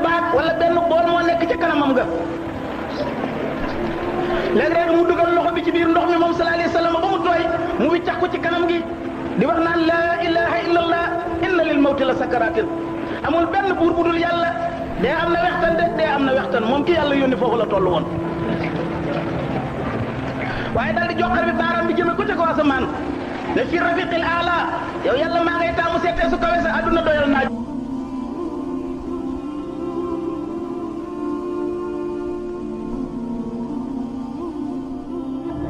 baag wala benn bool moo nekk ci kanamam nga léeg-léeg mu dugal loxo bi ci biir ndox mi moom sallallahu alayhi wa sallam ba mu tooy mu wiccax ko ci kanam gi di wax naan laa ilaha illallah inna lil mawti la sakaratin amul benn buur bu dul yàlla dee am na wextan de dee am na wextan moom ki yàlla yónni foofu la toll woon waaye daal di joxar bi baaraam bi jëme ko ca ko asamaan ne fi rafiqil aala yow yàlla maa ngay taamu seetee su kawe sa àdduna doyal naaj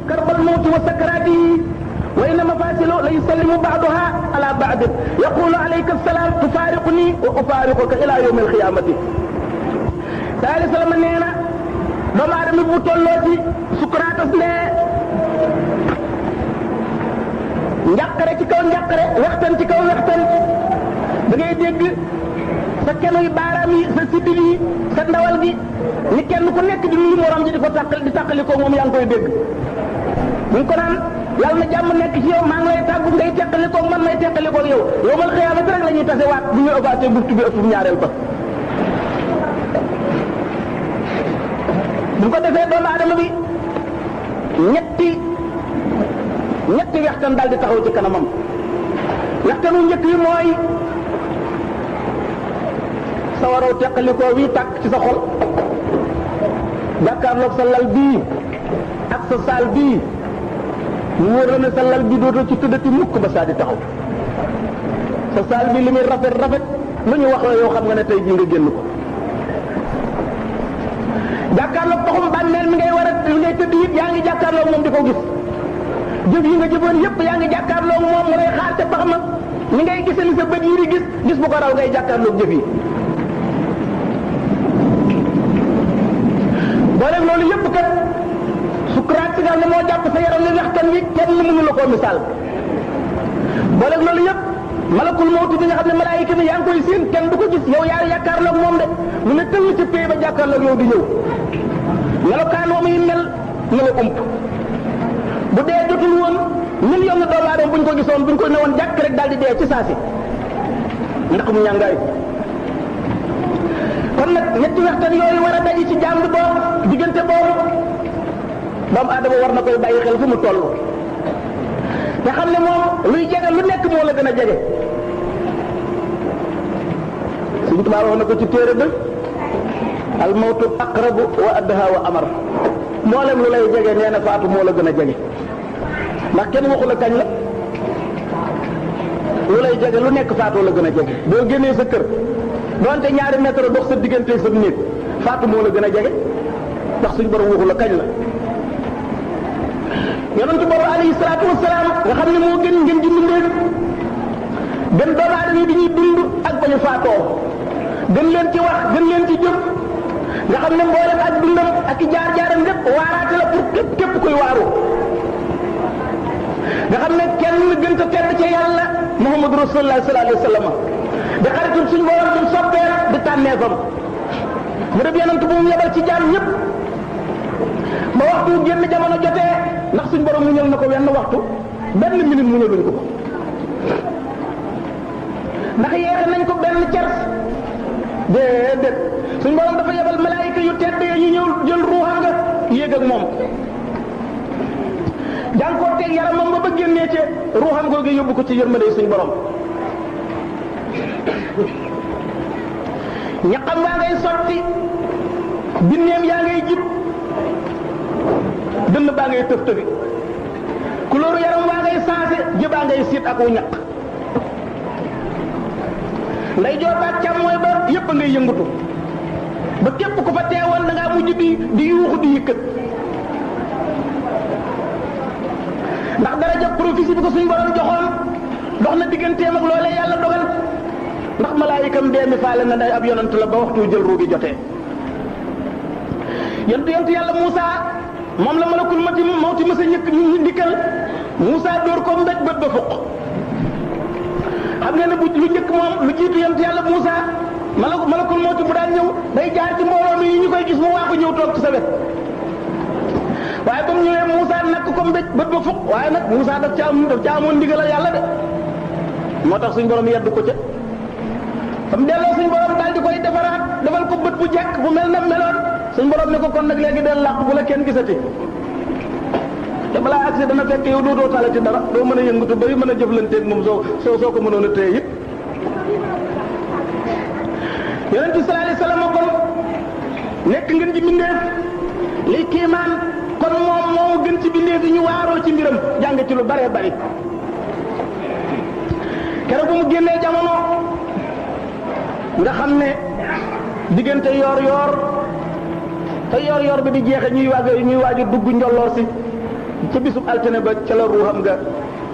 karbal mawti wa sakaraatihi wa inna mafasilu la yusallimu ba'daha ala ba'd yaqulu alayka assalam tufariquni wa ufariquka ila yawm alqiyamati sallallahu alayhi wa sallam nee na doomu aadama bu tolloo ci sukuraatas ne njàqare ci kaw njàqare waxtaan ci kaw waxtaan da ngay dégg sa kenuy baaraam yi sa sidil yi sa ndawal gi ni kenn ku nekk di nuyu morom ji di ko tàqali ko moom yaa ngi koy dégg ñu ko naan yàlla na jàmm nekk ci yow maa ngi lay tàggu ngay teqali koog man may teqali koog yow yowmal xiyaamati rek la ñuy tase waat bu ñuy ogaate buftu bi ëpp ñaareel ba bu ko defee doomu aadama bi ñetti wextan daal di taxaw ci kanamam wextanu njëkk yi mooy sa waroo teqalikoo wi tàkk ci sa xol jàkkaarloog sa lal bii ak sa saal bii mu wóor la ne sa lal bii dootoo ci tëddati mukk ba saa di taxaw sa saal bii li muy rafet rafet lu ñu wax la yoo xam nga ne tey jii nga génn ko jàkkaarloog paxum bànneel mi ngay war a li ngay tëdd it yaa ngi jàkkaarloog moom di ko gis jëf yi nga jëfoon yëpp yaa ngi jàkkaarloog moom mu lay xaar ca pax ma ni ngay gisee ni sa bët yi di gis bu ko raw ngay jàkkaarloog jëf yi boole loolu yëpp kat sukuraat si nga xam ne moo jàpp sa yaram li waxtaan wi kenn mënu la koo misaal boole loolu yëpp malakul mawti bi nga xam ne malaayika bi yaa ngi koy séen kenn du ko gis yow yaa jàkkaarloog moom de mu ne tëll ci pay ba jàkkaarloog yow di ñëw melokaan wa muy mel na la ump bu dee jotul woon million de dollars buñ ko gisoon buñ ko newoon jàkk rek daal di dee ci saasi ndax mu ñàngaay kon nag ñetti waxtaan yooyu war a daji ci jàng boobu diggante boobu doomu aadama war na koy bàyyi xel fu mu toll te xam ne moom luy jege lu nekk moo la gën a jege Sëriñ Tuubaa wax na ko ci téere ba al mawtu aqrabu wa adha wa amar mboolem lu lay jege nee na faatu moo la gën a jege ndax kenn waxu la kañ la lu lay jege lu nekk faatu la gën a jege boo génnee sa kër doonte ñaari mètre dox sa diggante sa néeg faatu moo la gën a jege ndax suñu borom waxu la kañ la yonent boobu alayhi salaatu wasalaam nga xam ne moo gën ngeen ji mbindeef gën doomu aadama yi bi ñuy dund ak ba ñu faatoo gën leen ci wax gën leen ci jëf nga xam ne mboolem ak dundam ak i jaar-jaaram lépp waaraate la pour képp kuy waaru nga xam ne kenn gën a tedd ca yàlla Muhammadu Rasulullah sallallahu alayhi wa sallam di xaritul suñu borom di soppeer di tànneefam mu def yonent bu mu yebal ci jaam ñëpp ba waxtu génn jamono jotee ndax suñu borom mu ñëw na ko wenn waxtu benn minute mu ñëw luñ ko ndax yeexe nañ ko benn cers déedéet suñu borom dafa yebal malaayika yu tedd ñu ñëw jël ruuxam nga yéeg ak moom jànkoo teg yaramam ba génnee ci ruuxam googu yóbbu ko ci yërmande suñu borom ñaqam waa ngay sotti binneem yaa ngay jib dënn baa ngay tëf tëfi couleur yaram waa ngay sensé jëbaa ngay siit ak wu ñaq nday joor baat càmmooy ba yépp a ngay yëngatu ba képp ku fa teewoon da ngaa mujj di yuuxu di yëkkat ndax daraja prophétie bi ko suñu borom joxoon dox na digganteem ak loolee yàlla dogal ndax malaayikam dee mi faale na day ab yonant la ba waxtu jël ruugi jotee yontu yàlla Moussa moom la malakul mawti mësa ñëkk ñu dikkal Moussa dóor ko mbéj bët ba fuq xam ngeen ne bu lu njëkk moom lu jiitu yontu yàlla Moussa malakul mawti bu daan ñëw day jaar ci mbooloo mi yi ñu koy gis mu waa ko ñëw toog ci sa wet waaye ba mu ñëwee Moussa nakk ko mbéj bët ba fuq waaye nag Moussa daf ca amoon ndigalal yàlla de moo tax suñ borom yedd ko ca ba mu delloo suñ borom daal di koy defaraat defal ko bët jekk bu mel na meloon suñ borom ne ko kon nag léegi del làq bu la kenn gisati te balaa agsi dana fekk yow dootoo talati dara doo mën a yëngatu bari mën a jëflanteeg moom soo ko mënoon a téye it yonent bi sallallahu alayhi wasallam kon nekk ngeen ci bindeef li kiimaan kon moom moo gën ci bindeef yi ñu waaroo ci mbiram jàng ci lu baree bari keroog bu mu génnee jamono nga xam ne diggante yoor yoor te yoor yoor bi di jeexe ñuy waaju dugg njolloor si ca bisub altine ba ca la ruuxam nga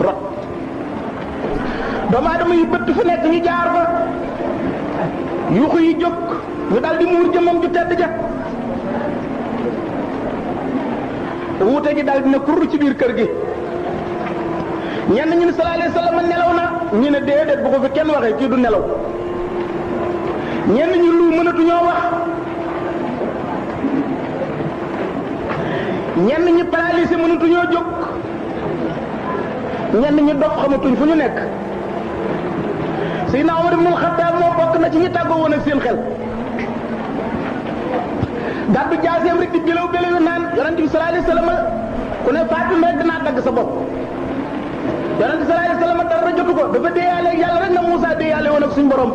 rot doomu aadama yi bëtt fu nekk ñu jaar fa yuuxu yi jóg ñu daal di muur jëmmam ju tedd ja wuute gi daal dina kurru ci biir kër gi ñenn ñu ne sallallahu alayhi wasallam nelaw na ñu ne déedéet bu ko fi kenn waxee kii du nelaw ñenn ñi lu mënatuñoo wax ñenn ñi paralysé mënatuñoo jóg ñenn ñi dox xamatuñ fu ñu nekk Seydina Omar ibn al-Khattab moo bokk na ci ñi tàggoo woon ak seen xel gàddu jaaseem rek di bélew bélew naan yonent bi sallallahu alayhi wasallam ku ne Fatima rek dinaa dagg sa bopp yonent bi sallallahu alayhi wasallam dara jotu ko dafa déeyaale ak yàlla rek na Moussa déeyaale woon ak suñu borom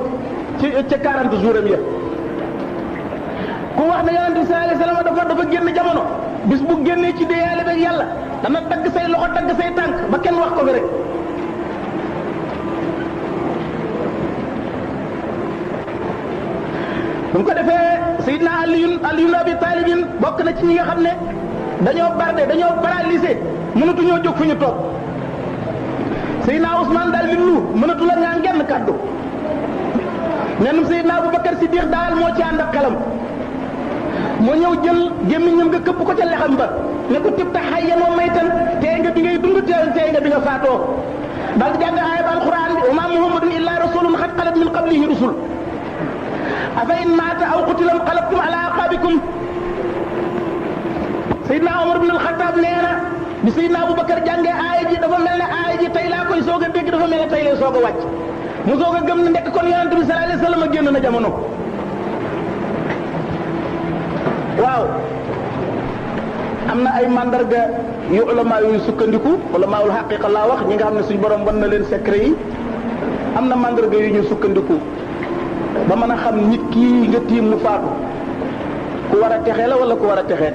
ci ca 40 jours ya ku wax ne yonent bi sallallahu alayhi wasallam dafa génn jamono bis bu génnee ci déeyaale ak yàlla dana dagg say loxo dagg say tànk ba kenn wax ko fi rek bu ko defee Seydina Aliyun Abi Talibin bokk na ci ñi nga xam ne dañoo bardé dañoo paralysé mënatuñoo jóg fu ñu toog Seydina Ousmane daal di lu mënatu la ñaan genn kàddu ñenn Seydina Aboubacar Siddiq daal moo ci ànd ak xelam moo ñëw jël gémmiñam nga këpp ko ca lexam ba ne ko tibta hayyan wa maytan tey nga bi ngay dund tey nga bi nga faatoo daal di jàng aaya ba alquran bi wa ma muhammadun illa rasulun qad xalat min qablihi rusul afa in maata aw qutila inqalabtum ala aqabikum Seydina Omar ibn al-Khattab nee na bi Seydina Aboubacar jàngee aaya ji dafa mel ne aaya ji tey laa koy soog a dégg dafa mel ne tey lay soog a wàcc mu soog a gëm ne ndekk kon yonent bi sallallahu alayhi wasallam génn na jamono waaw am na ay mandarga yu ulama yu sukkandiku ulamaul haqiqa laa wax ñi nga xam ne suñu borom wan na leen secret yi am na mandarga yu ñu sukkandiku ba mën a xam nit kii nga tiim mu faatu ku war a texee la wala ku war a texee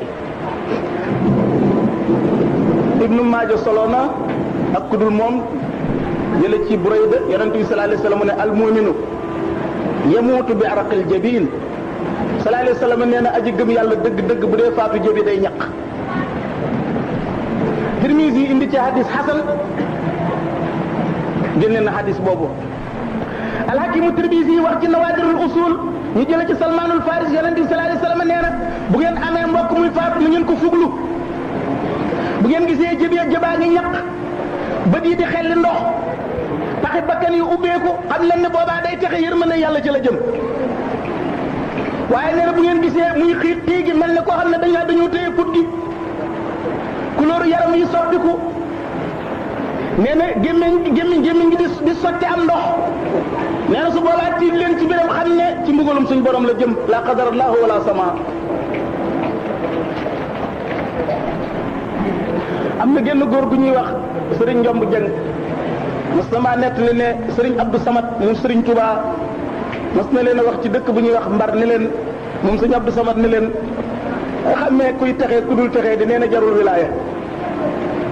di Ibnu Maaja solo na ak kudul moom jële ci Burayda yonent bi sallallahu alayhi wasallam ne al mu'minu yamuutu bi araqil jabin sallallahu alayhi wasallam nee na aji gëm yàlla dëgg-dëgg bu dee faatu jëbi day ñaq Tirmisi yi indi ci hadis hasan génne na hadis boobu alhakimu Tirmisi yi wax ci nawaadirul usul ñu jële ci Salmaanul Faris yonent bi sallallahu alayhi wasallam nee na bu ngeen amee mbokk muy faatu nu ngeen ko fuglu bu ngeen gisee jëbi ak jëbaa ngi ñaq bët yi di xelli ndox paxi bakkan yu ubbeeku xam leen ne boobaa day texe yërmande yàlla ci la jëm waaye nee na bu ngeen gisee muy xiit tii gi mel ne koo xam ne dañoo téye put gi couleur yaram yi soppiku nee na gémmiñ gi di sotti am ndox nee na su boobaa tiit leen ci biram xam ne ci mbugalum suñ borom la jëm la qadar allahu wala sama am na génn góor gu ñuy wax sëriñ Njomb Jeng mas na maa nettali ne sëriñ Abdou Samad moom sëriñ Touba mas na leen a wax ci dëkk bu ñuy wax Mbar ni leen moom sëriñ Abdou Samad ni leen xamee kuy texee ku dul texee di nee na jarul wilaaya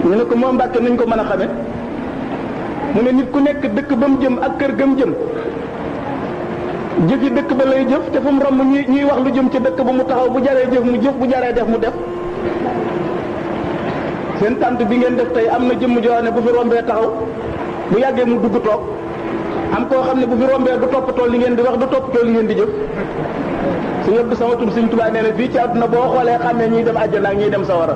ñu ne ko moo Mbàkke nuñ ko mën a xame mu ne nit ku nekk dëkk ba mu jëm ak kër gëm jëm jëf yi dëkk ba lay jëf te fu mu romb ñuy wax lu jëm ci dëkk ba mu taxaw bu jaree jëf mu jëf bu jaree def mu def seen tànt bi ngeen def tey am na jëmm joo ne bu fi rombee taxaw bu yàggee mu dugg toog am koo xam ne bu fi rombee du toppatoo li ngeen di wax du toppatoo li ngeen di jëf su yëpp sama tur Sëriñ Tuubaa nee na fii ci àdduna boo xoolee xam ne ñiy dem àjjana ak ñiy dem sawara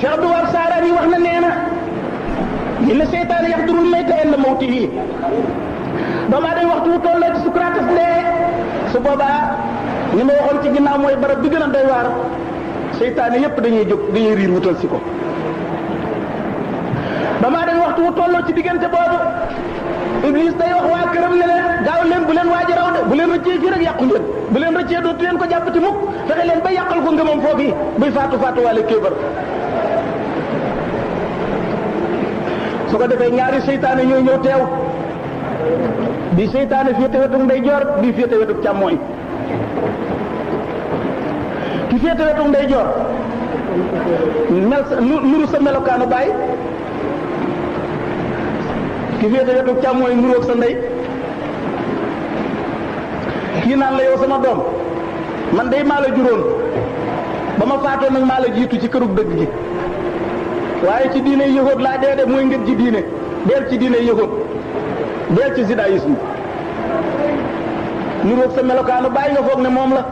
Cheikh Abdou Wahab Saarani wax na nee na inna seytaane yaxdurul mayta inda mawtihi doomu aadama waxtu wu tolloo ci sukraatas dee su boobaa ni ma waxoon ci ginnaaw mooy barab bi gën a doy waar seytaane yépp dañuy jóg dañuy riir wutal si ko doomu aadama waxtu wu tolloo ci diggante boobu Iblis day wax waa këram ne leen gaaw leen bu leen waaj bu leen rëccee fii rek yàqu ngeen bu leen rëccee dootu leen ko jàppati mukk fexe leen ba yàqal ko ngëmam foofu buy faatu waale kéebar su ko defee ñaari seytaane ñooy ñëw teew bi seytaane féete wetu ndeyjoor bi féete wetu càmmooñ ki féete wetu ndeyjoor mel nuru sa melokaanu baay ki féete wetu càmmooñ nuroog sa ndey kii naan la yow sama doom man day maa la juróon ba ma faatoo nag maa la jiitu ci kërug dëgg gi waaye ci diine yëhoot laa dee de mooy ngeen ci diine deel ci diine yëhoot deel ci judaïsme nuroog sa melokaanu bàyyi nga foog ne moom la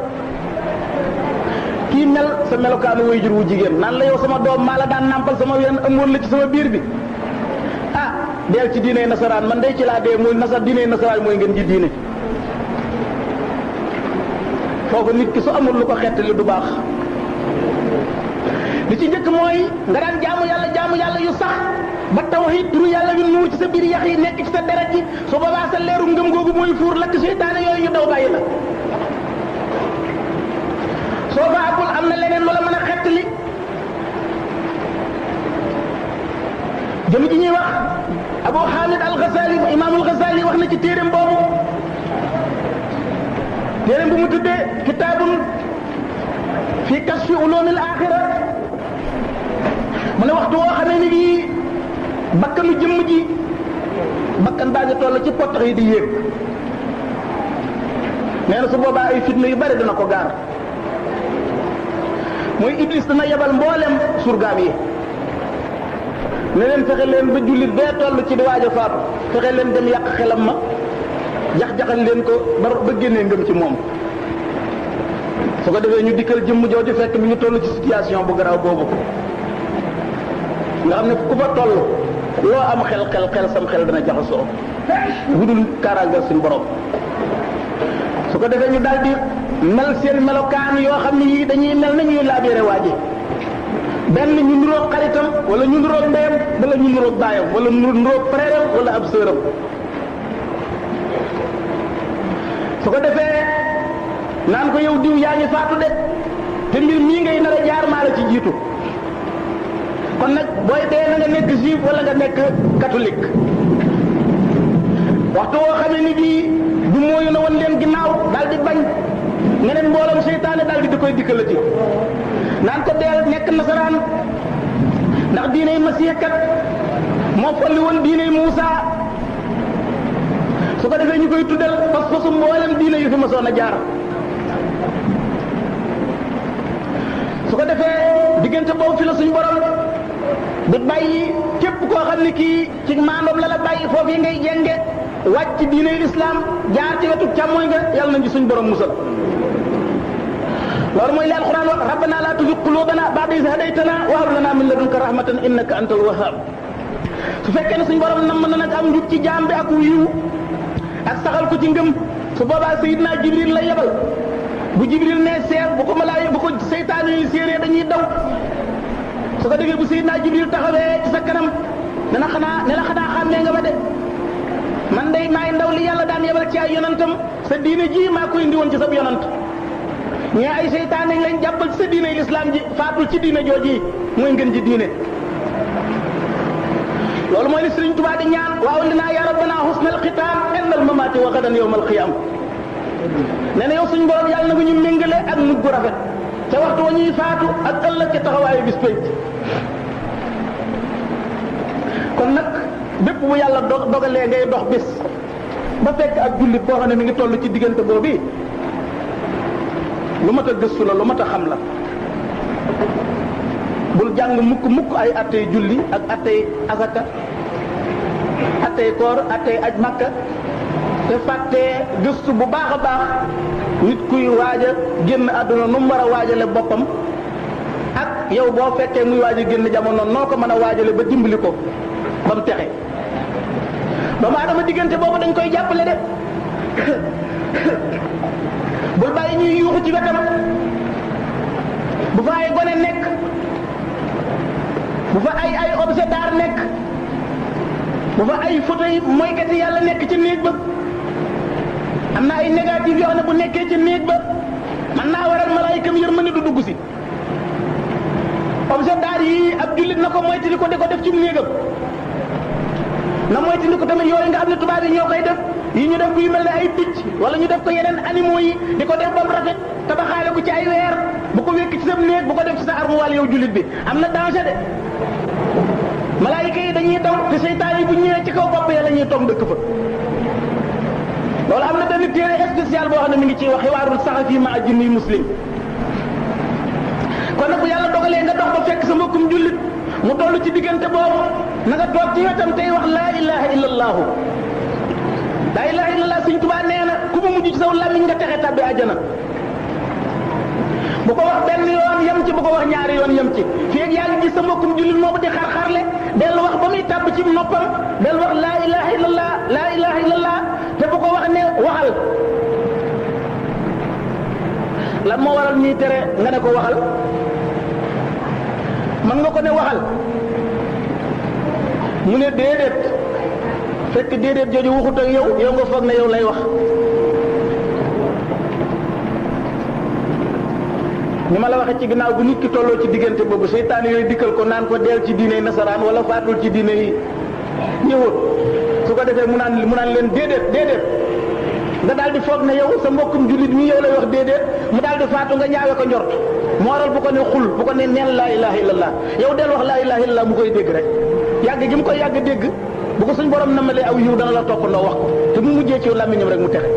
kii mel sa melokaanu way jur wu jigéen naan la yow sama doom maa la daan nàmpal sama ween ëmboon la ci sama biir bi ah deel ci diine nasaraan man day ci laa dee mooy diine nasaraan mooy ngeen ji diine foofu nit ki su amul lu ko xettali du baax li ci njëkk mooy nga daan jaamu yàlla yu sax ba tawhid turu yàlla yu nuur ci sa biir yax yi nekk ci sa deret ji su boobaa sa leeru ngëm googu mooy fuur lakk seytaane yooyu ñu daw bàyyi la soo fa àggul am na leneen loola mën a xettali jëm ji ñuy wax Abu Hamid al-Ghazali imaamul Ghazali wax na ci téeréem boobu téeréem bu mu tuddee kitaabun fi kasfi ulumil axira mu ne waxtu woo xamee ni bii bakkanu jëmm ji bakkan baa ngi toll ci pottax yi di yéeg nee na su boobaa ay fitna yu bari dana ko gaar mooy iblis dana yebal mboolem surgaam yi ne leen fexe leen ba jullit bee toll ci di waaj a faatu fexe leen dem yàq xelam ma jax-jaxal leen ko ba génnee ngëm ci moom su ko defee ñu dikkal jëmm jooju fekk mi ngi toll ci situation bu garaaw boobu nga xam ne ku fa toll loo am xel sam xel dana jaxasoo wudul kaaraangal suñu borom su ko defee ñu daal di mel seen melokaan yoo xam ne yii dañuy mel na ñuy laabeere waaji benn ñu nuroog xaritam wala ñu nuroog ndeyam wala ñu nuroog baayam wala nuroog frèram wala ab sëram su ko defee naan ko yow diw yaa ngi faatu de te mbir mii ngay nar a jaar maa la ci jiitu kon nag booy dee na nga nekk juif wala nga nekk catholique waxtu woo xamee ni bii du mooyu na woon leen ginnaaw daal di bañ ngeneen mbooloom seytaane daal di koy dikkalati naan ko deel nekk nasaraan ndax diiney masiix kat moo folli woon diiney Muusa su ko defee ñu koy tuddal pas-pasu mboolem diine yu fi masoon a jaar su ko defee diggante boobu fi la suñ borom di bàyyi képp koo xam ne kii ci maandoom la la bàyyi foofu yi ngay jenge wàcc diine islam jaar ci wetu càmmooñ nga yàlla nañ ci suñ borom musal loolu mooy li alquran wax rabbana la tuzigh qulubana ba'da idh hadaytana wa hab lana min ladunka rahmatan innaka antal wahhab su fekkee ne suñ borom nam na nag am njub ci jaam bi ak yiw ak saxal ko ci ngëm su boobaa Seydina Jibril la yebal bu Jibril ne seer bu ko malaay bu ko seytaane yi séenee dañuy daw su ko defee bu Seydina Jibril taxawee ci sa kanam dana xanaa ne la xanaa xàmmee nga ma de man day maay ndaw li yàlla daan yebal ci ay yonantam sa diine ji maa ko indi woon ci sa yonant ñee ay seytaane lañ jàppal ci sa diine lislaam ji faatul ci diine jooji mooy ngeen ji diine loolu mooy li Sëriñ Tuubaa di ñaan waaw linaa ya rabbana husnal xitaam indal mamaati wa gadan yawmal qiyaam nee na yow suñu borom yàlla na ko ñu méngale ak mujj gu rafet ca waxtu wa ñuy faatu ak ëllëg ca taxawaayu bis pénc kon nag bépp bu yàlla dogalee ngay dox bis ba fekk ak jullit boo xam ne mi ngi toll ci diggante boobu lu mat a gëstu la lu mat a xam la bul jàng mukk ay attey julli ak attey asaka attey koor attey aj makka te fàttee gëstu bu baax a baax nit kuy waaj a génn àdduna nu mu war a waajale boppam ak yow boo fekkee muy waaj a génn jamono noo ko mën a waajale ba dimbali ko ba mu texe doomu aadama diggante boobu dañ koy jàppale de bul bàyyi ñuy yuuxu ci wetam bu fa ay gone nekk bu fa ay objet d'art nekk bu fa ay photo yi mooykati yàlla nekk ci néeg ba am na ay négatif yoo xam ne bu nekkee ci néeg ba man naa waral malaayikam yërmande du dugg si objet d'art yi ab jullit na ko moytu di ko def ci néegam na moytu ko tamit yooyu nga xam ne tubaab yi ñoo koy def yi ñu def ko yu mel ne ay picc wala ñu def ko yeneen animaux yi di ko def ba mu rafet tabaxaale ko ci ay weer bu ko wékk ci sa néeg bu ko def ci sa armoire yow jullit bi am na danger de malaayika yi dañuy daw te seytaan yi bu ñëwee ci kaw bopp ya la ñuy toog dëkk fa loolu am na benn téere spécial boo xam ne mi ngi ciy wax xiwaarul saxafi ma jinni muslim kon nag bu yàlla dogalee nga dox ba fekk sa mbokkum jullit mu toll ci diggante boobu na nga toog ci wetam tey wax laa ilaha illallahu laa ilaha illallah Sëñ Tuubaa nee na ku mu mujj ci saw làmmiñ nga texe tabbi àjjana bu ko wax benn yoon yem ci bu ko wax ñaari yoon yem ci fii ak yaa ngi gis sa mbokkum jullit moomu di xar-xarle dellu wax ba muy tàbb ci noppam dellu wax laa ilaha illallah laa ilaha illallah te bu ko wax ne waxal lan moo waral ñuy tere nga ne ko waxal mën nga ko ne waxal mu ne déedéet fekk déedéet jooju waxut ak yow nga foog ne yow lay wax ni ma la waxee ci ginnaaw bu nit ki tolloo ci diggante boobu seytaan yooyu dikkal ko naan ko deel ci diine nasaraan wala faatul ci diine yi ñëwut su ko defee mu naan leen déedéet nga daal di foog ne yow sa mbokkum jullit mi yow lay wax déedéet mu daal di faatu nga ñaawe ko njort moo waral bu ko ne xul bu ko ne neen laa ilaha illallah yow del wax laa ilaha illallah mu koy dégg rek yàgg gi mu koy yàgg dégg bu ko suñ borom namalee aw yiw dana la topp ndoo wax ko te mu mujjee ci làmmiñam rek mu texe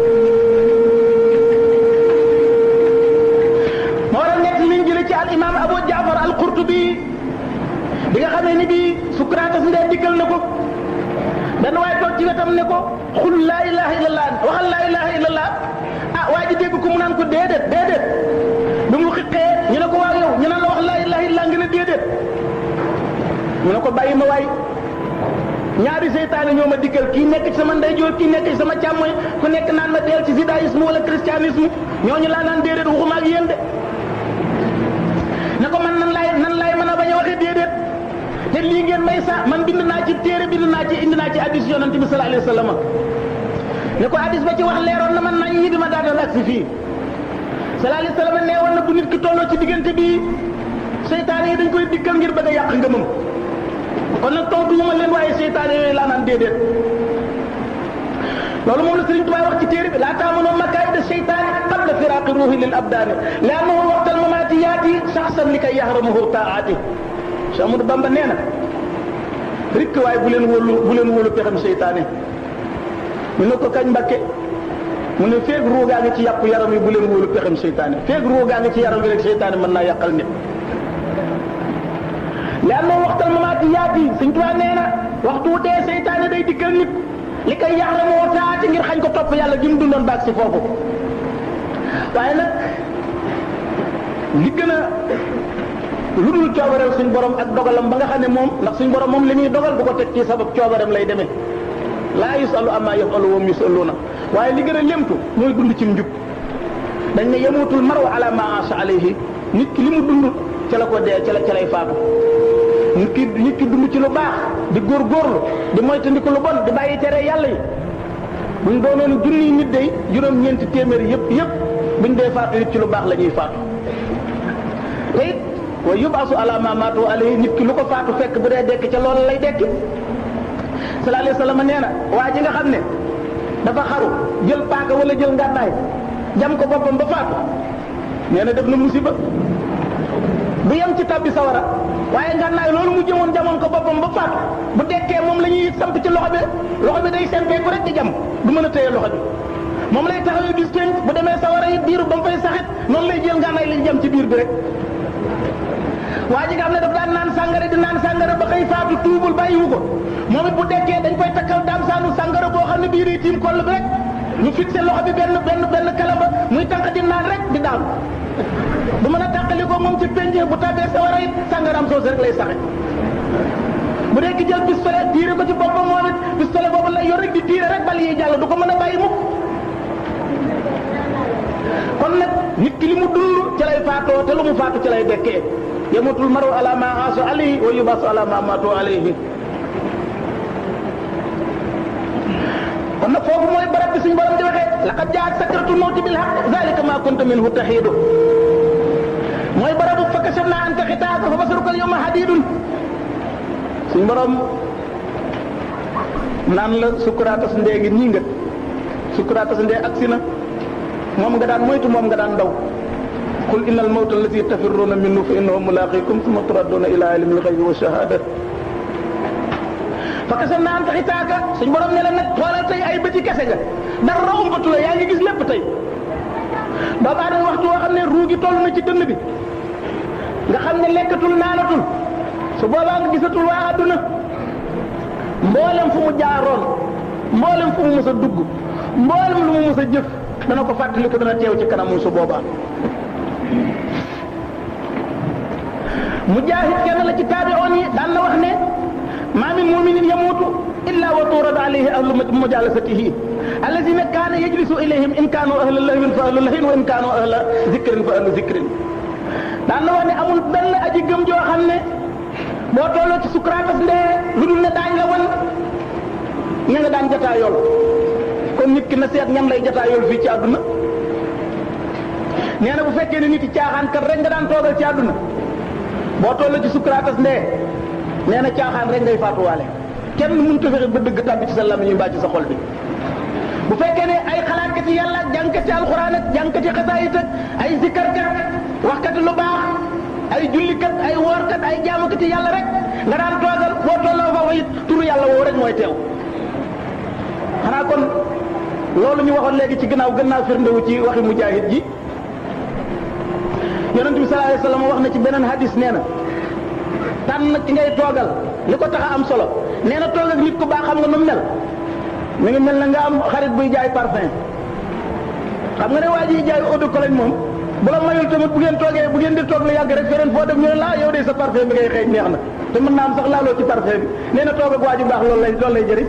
moo waral ñett liñ jële ci al imam Abu Jaafar al Qurtubi bi nga xamee ni bii Socrates ndee dikkal na ko benn waaye toog ci wetam ne ko xul laa ilaha illallah waxal laa ilaha illallah ah waa ji dégg ko mu naan ko déedéet bi mu xiqee ñu ne ko waaw yow ñu naan la wax laa ilaha illallah nga ne déedéet ñu ne ko bàyyi ma waay ñaari seytaane ñoo ma dikkal kii nekk ci sama ndeyjoor kii nekk ci sama càmmoñ ku nekk naan ma deel ci judaïsme wala christianisme ñooñu laa naan déedéet waxuma ak yéen de ne ko man nan laay mën a bañ a waxee déedéet te lii ngeen may sa man bind naa ci téere indi naa ci hadiis yonent bi sallallahu alayhi wa sallam ne ko hadiis ba ci wax leeroon na man nañ ñi bi ma daatal ak si fii sallallahu alayhi wa sallam nee woon na bu nit ki tolloo ci diggante bii seytaane yi dañ koy dikkal ngir bëgg a yàq ngëmam kon nag tontu ñu ma leen waaye seytaane yooyu laa naan déedéet loolu moom la Sëriñ Tuubaa wax ci téere bi laa taamanu makaayida seytaani qabla firaaqi ruuhi lil abdaani li annahu waqtal mamaati yaati saxsan li kay yaxramahu taati Cheikh Amadou Bamba nee na rikk waaye bu leen wóolu pexem seytaane ñu ne ko kañ Mbàkke mu ne feeg ruugaa ngi ci yàpp yaram yi bu leen wóolu pexem seytaane feeg ruugaa ngi ci yaram yi rek seytaane mën naa yàqal nit li am na waxtal mamaati yaati Sëñ Tuubaa nee na waxtu dee seytaane day dikkal nit li koy yaxramoo taati ngir xañ ko topp yàlla gi mu dundoon baag si foofu waaye nag li gën a lu dul coobarew suñ borom ak dogalam ba nga xam ne moom ndax suñ borom moom li muy dogal bu ko teg ci sabab coobareem lay demee laa yusalu amma yafalu wahum yusaluuna waaye li gën a lemtu mooy dund ci njub dañ ne yemutul maru ala ma asha alayhi nit ki li mu dund ca la ko dee ca lay faatu nit ki dund ci lu baax di góorgóorlu di moytandiku lu bon di bàyyi tere yàlla yi buñ doonoon junniy nit day juróom-ñeenti téeméer yëpp buñ dee faatu nit ci lu baax la ñuy faatu te it wa yub'asu ala ma maatu alayhi nit ki lu ko faatu fekk bu dee dekk ca loolu lay dekki sallallahu alayhi wa sallam nee na waa ji nga xam ne dafa xaru jël paaka wala jël ngànnaay jam ko boppam ba faatu nee na def na musiba bu yem ci tabbi sawara waaye ngànnaay loolu mu jëmoon jamoon ko boppam ba faatu bu dekkee moom la ñuy samp ci loxo bi day sempeeku rek di jam du mën a téye loxo bi moom lay taxawee bis penc bu demee sawara yi diiru ba mu fay saxit noonu lay jël ngànnaay li jam ci biir bi rek waa ji nga xam ne daf daan naan sàngara di naan sàngara ba xëy faatu tuubul bàyyiwu ko moom it bu dekkee dañ koy takkal daam saanu sàngara boo xam ne bii day tiim koll bi rek ñu fixé loxo bi benn kalamba muy tànq di naan rek di daanu du mën a tàqali ko moom ci penc bu tàbbee sawara it sàngaraam soosu rek lay saxe bu dee ki jël pistolet tiire ko ci boppam moom it pistolet boobu lay yor rek di tiire rek bal yi jàll du ko mën a bàyyi mukk kon nag nit ki li mu dund ci lay faatoo te lu mu faatu ci lay dekkee yamutul maru ala ma asu alayhi wa yubasu ala ma matu alayhi kon kon nag foofu mooy barab bi suñu borom di waxee laqad jaat sakratul mawti bil haqq zalika ma kunta minhu tahiidu mooy barabu fa kashafna anka xitaaka fa basaruka al yawma hadidun suñu borom naan la sukkuraatas ndee ngi nii nga sukkuraatas ndee agsi na moom nga daan moytu moom nga daan daw qul innal mawta allazi tafirruuna minhu fa innahu mulaaqiikum summa turadduuna ilaa aalimil ghaybi wa shahaada fa kashafna anka xitaaka suñu borom ne la nag xoolal tey ay bëti kese nga dara umbatu la yaa ngi gis lépp tey doomu aadama waxtu woo xam ne ruu gi toll na ci dënn bi nga xam ne lekkatul naanatul su boobaa nga gisatul waa àdduna mboolem fu mu jaaroon mboolem fu mu mës a dugg mboolem lu mu mës a jëf dana ko fàttali ko dana teew ci kanamum su boobaa Mujaahid kenn la ci taabi'oon yi daan na wax ne maa min muminin yamuutu illa wa turadu alayhi ahlu mujalasatihi allazina kaana yajlisu ilayhim in kaanu ahla lahwin fa ahlu lahwin wa in kaanu ahla zikrin fa ahlu zikrin daan na wax ne amul benn aji gëm joo xam ne boo tolloo ci sukraatas ndee lu dul ne daañ la wan ña nga daan jataayool kon nit ki na seet ñam lay jataayool fii ci àdduna nee na bu fekkee ne nit yi caaxaan kat rek nga daan toogal ci àdduna boo tolloo ci sukraatas ndee nee na caaxaan rek ngay faatuwaale kenn mënut a fexe ba dëgg tàbbi ci sa làmmiñ ñu mbaa ci sa xol bi bu fekkee ne ay xalaatkati yàlla jàngkati alxuraan ak jàngkati xasaayit ak ay zikkarkat waxkati lu baax ay jullikat ay woorkat ay jaamukati yàlla rek nga daan toogal boo tolloo foofu it turu yàlla woo rek mooy teew xanaa kon loolu ñu waxoon léegi ci gannaaw firndewu ci waxi Mujaahid ji yonent bi sallallahu alayhi wasallam wax na ci beneen hadis nee na tànn ci ngay toogal li ko tax a am solo nee na toog ak nit ku baax xam nga nu mel mi ngi mel na nga am xarit buy jaay parfum xam nga ne waa ji jaay eau de cologne moom bu la mayul tamit bu ngeen di toog lu yàgg rek feneen foo dem ñu ne la yow de sa parfum bi ngay xëy neex na te mën naa am sax laaloo ci parfum bi nee na toog ak waa ji baax loolu lay jëriñ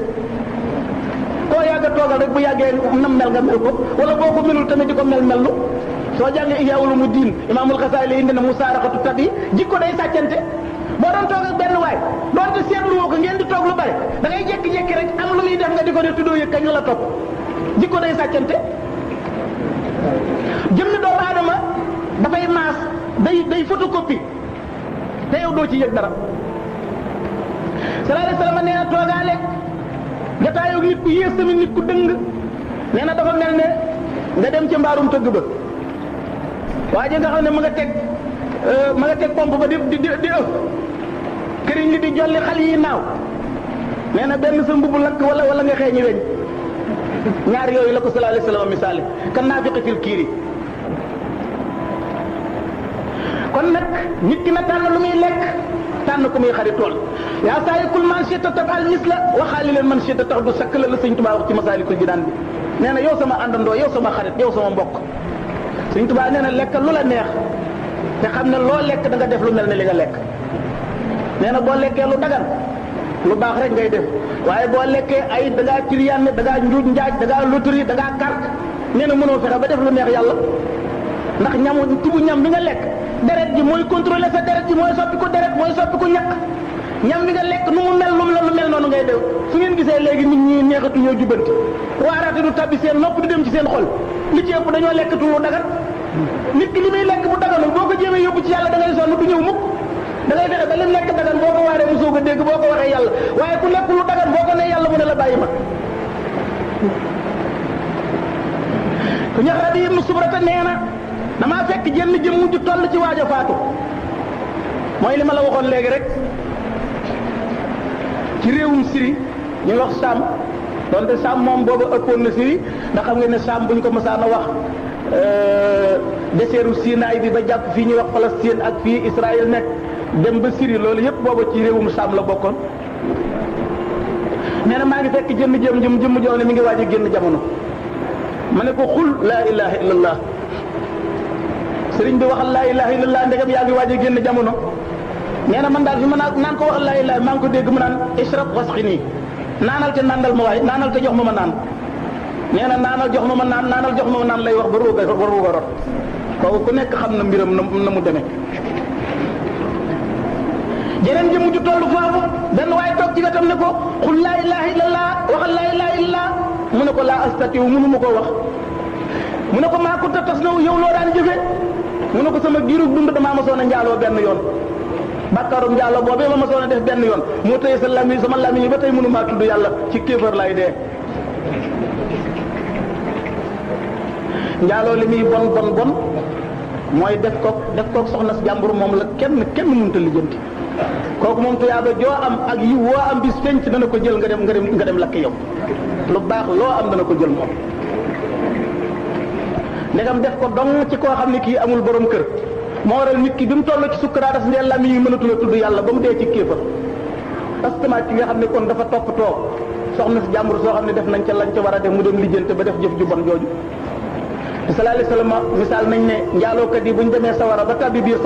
koo yàgg a toogal rek bu yàggee nam mel nga mel ko wala boo ko melul tamit di ko mellu soo jàngee Ihya Ulumuddin Imaamul Xasaali indi na musaaraxatu tabi jikko day sàccante boo doon toog ak benn waay doonte seetlu woo ko ngeen di toog lu bare da ngay jékki-jékki rek am lu muy def nga di ko def tuddoo yëg kañ la topp jikko day sàccante jëmmi doomu aadama dafay maas day photocopie te yow doo ci yëg dara sallallahu alayhi wa sallam nee na toogaale jataayoo nit ku yées tamit nit ku dëng nee na dafa mel ne nga dem ci mbaarum tëgg ba waa ji nga xam ne ma nga teg pompe ba di ëpp këriñ li di jolli xal yi naaw nee na benn sa mbubu lakk wala nga xeeñi weñ ñaar yooyu la ko sallallahu alayhi wasallam misaali kan naafiqi fil kiiri kon nag nit ki na tànn lu muy lekk tànn ku muy xaritool yaa saayikul man shita tabal misla waxaali leen man shita tax du sakk la Sëñ Tuubaa wax ci Masaalikul Jinaan bi nee na yow sama àndandoo yow sama xarit yow sama mbokk Sëñ Tuubaa nee na lekk lu la neex te xam ne loo lekk da nga def lu mel ne li nga lekk nee na boo lekkee lu dagan lu baax rek ngay def waaye boo lekkee ay da ngaa trianne da ngaa njuuj njaaj da ngaa loterie da ngaa carte nee na mënoo fexe ba def lu neex yàlla ndax tibu ñam bi nga lekk deret ji mooy contrôler sa deret ji mooy soppi ko deret mooy soppi ko ñaq ñam bi nga lekk nu mu mel lu mel noonu ngay def su ngeen gisee léegi nit ñi neexatu ñoo jubbanti waaraate du tabbi seen nopp du dem ci seen xol li ci ëpp dañoo lekkatu lu dagan nit ki li muy lekk bu daganul boo ko jéemee yóbbu ci yàlla da ngay sonn du ñëw mukk da ngay fexe ba lim lekk dagan boo ko waaree mu soog a dégg boo ko waxee yàlla waaye ku lekk lu dagan boo ko nee yàlla mu ne la bàyyi ma ku ñax Rabi ibnu Subrata nee na damaa fekk jenn jëm mujj toll ci waaj a faatu mooy li ma la waxoon léegi rek ci réewum Syrie ñu wax Saam donte Saam moom booba ëppoon na Syrie ndax xam nga ne Saam bu ñu ko mësaan a wax deseeru Sinaay bi ba jàpp fii ñuy wax Palestine ak fii Israël nekk dem ba Syrie loolu yëpp booba ci réewum Saam la bokkoon nee na maa ngi fekk jëmm joo ne mi ngi waaj a génn jamono ma ne ko xul laa ilaha illallah sëriñ bi waxal laa ilaha illallah ndegam yaa ngi waaj a génn jamono nee na man daal fi ma naan ko waxal laa ilaha maa ngi ko dégg mu naan ishrab wasqini naanal te nandal ma waay naanal te jox ma naan nee na naanal jox ma naan naanal jox ma naan lay wax ba ruuga rot kooku ku nekk xam na mbiram na mu demee jeneen ji mujj tollu foofu benn waaye toog ci wetam ne ko xul laa ilaha illallah waxal laa ilaha illallah mu ne ko laa astatiw mënu ma koo wax mu ne ko maa ko tas na yow loo daan jëfe mu ne ko sama giirug dund damaa mosoon a njaaloo benn yoon bàkkaarum njaaloo boobee ma mosoon a def benn yoon moo tëye sa lami sama lami yi ba tey mënu maa tudd yàlla ci kéefër lay dee. njaaloo li muy bon bon bon mooy def kook soxna si jàmbur moom la kenn mënut a lijjanti kooku moom tuyaaba joo am ak yi woo am bis penc dana ko jël nga dem lakk yow lu baax loo am dana ko jël moom. ndegam def ko dong ci koo xam ne kii amul borom kër moo waral nit ki bi mu toll ci sukkuraatas ndeel la mi mënatul a tudd yàlla ba mu dee ci kéefar parce que ki nga xam ne kon dafa toppatoo soxna si jàmbur soo xam ne def nañ ca lañ ca war a def mu dem lijjante ba def jëf ju bon jooju. sallallahu alayhi wasallam misaal nañ ne njaalookat yi bu ñu demee sawara ba tàbbi biir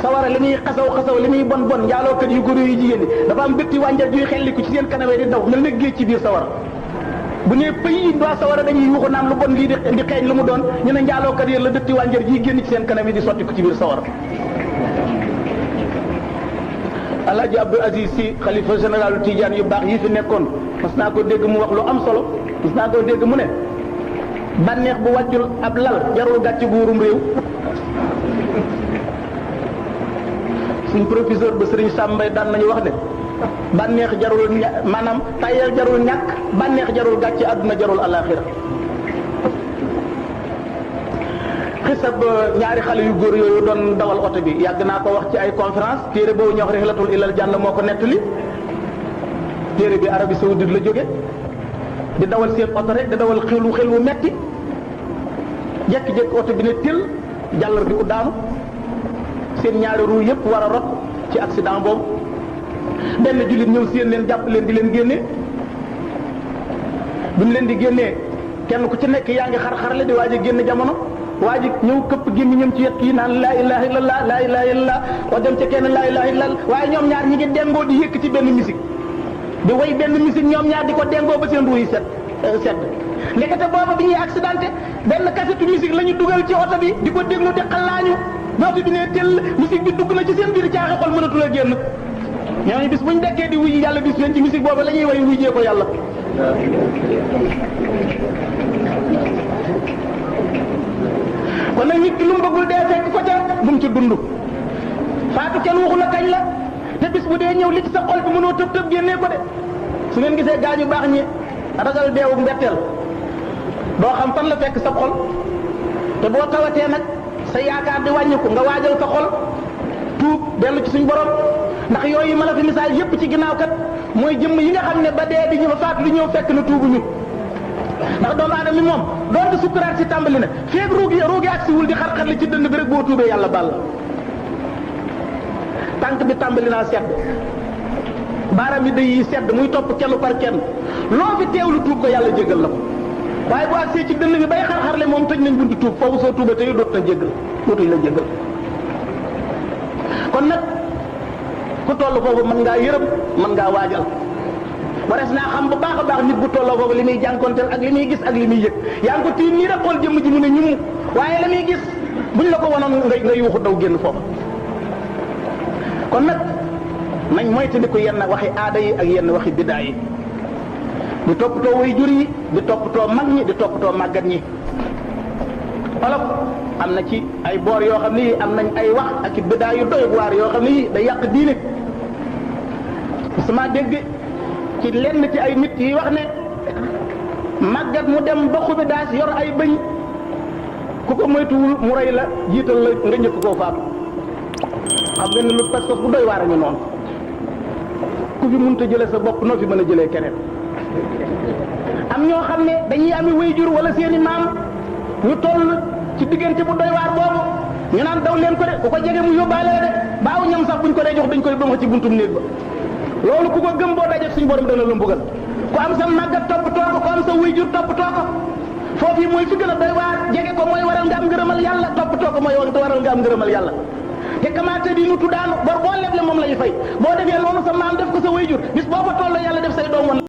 sawara li muy xasaw li muy bon bon njaalookat yu góor yu jigéen ñi dafa am bëtti wànjar juy xelliku ci seen kanamee di daw mel na géej ci biir sawara bu nee pëy waa sawara dañuy yuuxu naan lu bon lii di xeeñ lu mu doon ñu ne njaalookat yi la dëtti wànjar jiy génn ci seen kanam yi di sotti ko ci biir sawara. Alaaji Abdou Aziz Sy xalifa général Tidiane yu baax yi fi nekkoon mas naa ko dégg mu wax lu am solo mas naa ko dégg mu ne bànneex bu wàccul ab lal jarul gàcc buurum réew. suñ professeur ba Serigne Sambay daan nañu wax ne bànneex jarul maanaam tayel jarul ñàkk bànneex jarul gàcce àdduna jarul alaxira. xisab ñaari xale yu góor yooyu doon dawal oto bi yàgg naa ko wax ci ay conférence téere boobu ñoo wax Rihlatul ilal janna moo ko nettali. téere bi Arabie Saoudite la jóge di dawal seen oto rek di dawal xel wu metti jekki-jekki oto bi ne tël jàllar bi ku daanu seen ñaari ruu yëpp war a rot ci accident boobu benn jullit ñëw seen leen jàpp leen di leen génne bi mu leen di génnee kenn ku ci nekk yaa ngi xar-xarle di waaj a génn jamono waaj ñëw këpp gémmiñam ci yet kii naan laa ilaha illallah laa ilaha illallah wa dem ca kenn laa ilaha illallah waaye ñoom ñaar ñi ngi dengoo di yëkk ci benn musique di way benn musique ñoom ñaar di ko dengoo ba seen ruu yi sedd ndekete booba bi ñuy accidenté benn kasetu musique la ñu dugal ci oto bi di ko déglu di xalaañu nootu bi ne tell musique bi dugg na ci seen biir caaxi xol mënatul a génn ñooñu bis buñ dekkee di wuy yàlla bis leen ci musique booba la ñuy way wujjee ko yàlla. kon nag nit ki lu mu bëggul dee fekk ko ca bu mu ci dund faatu kenn waxu la kañ la te bis bu dee ñëw li ci sa xol bi mënoo tëb tëb génnee ko de su ngeen gisee gaañu baax ñi ragal deewu mbetteel doo xam fan la fekk sa xol te boo tawatee nag sa yaakaar di wàññiku nga waajal sa xol tuub dellu ci suñ borom ndax yooyu ma la fi misaal yépp ci ginnaaw kat mooy jëmm yi nga xam ne ba dee di ñëw faatu li ñëw fekk na tuubuñu ndax doomu aadama mi moom doonte sukkuraat si tàmbali na feeg ruugi ak siwul di xar-xar li ci dënn bi rek boo tuubee yàlla baal tànk bi tàmbali naa sedd baaraam yi day yi sedd muy topp kenn par kenn loo fi teewlu tuub ko yàlla jégal la ko waaye bu agsee ci dënn bi bay xar-xarle moom tëj nañ buntu tuub foofu soo tuubee te yu dootuñ la jégal kon nag ku toll foofu mën ngaa yërëm mën ngaa waajal warees naa xam bu baax a baax nit bu tolloo foofu li muy jànkonteel ak li muy gis ak li muy yëg yaa ngi ko tiim nii rek xool jëmm ji mu ne ñum waaye la muy gis buñ la ko wanoon nga yuuxu daw génn foofu kon nag nañ moytandiku yenn waxi aada yi ak yenn waxi biddaa yi di toppatoo way jur yi di toppatoo mag ñi di toppatoo màggat ñi olof am na ci ay boor yoo xam ne yi am nañ ay wax ak i biddaa yu doy waar yoo xam ne yi day yàq diine sama dégg ci lenn ci ay nit yi wax ne màggat mu dem ba xubi daas yor ay bëñ ku ko moytuwul mu rey la jiital la nga njëkk koo faatu xam nga ne lu parce que bu doy waar a ñu noonu ku fi mënut a jëlee sa bopp noo fi mën a jëlee keneen am ñoo xam ne dañuy ami waajur wala seeni maam ñu toll ci diggante bu doy waar boobu ñu naan daw leen ko de ku ko jege mu yóbbaale de baaw ñam sax buñ ko dee jox dañ koy bëma ci buntum néeg ba loolu ku ko gëm boo dajee suñ borom dana la mbugal ku am sa màggat toppatoo ko ku am sa waajur toppatoo ko foofu yi mooy fi gën a doy waar jege ko mooy waral nga am ngërëmal yàlla toppatoo ko mooy waral nga am ngërëmal yàlla te kamaate di nu tuddaanu bor boo leble moom la ñu fay boo defee loolu sa maam def ko sa waajur bis boo fa toll yàlla def say doom woon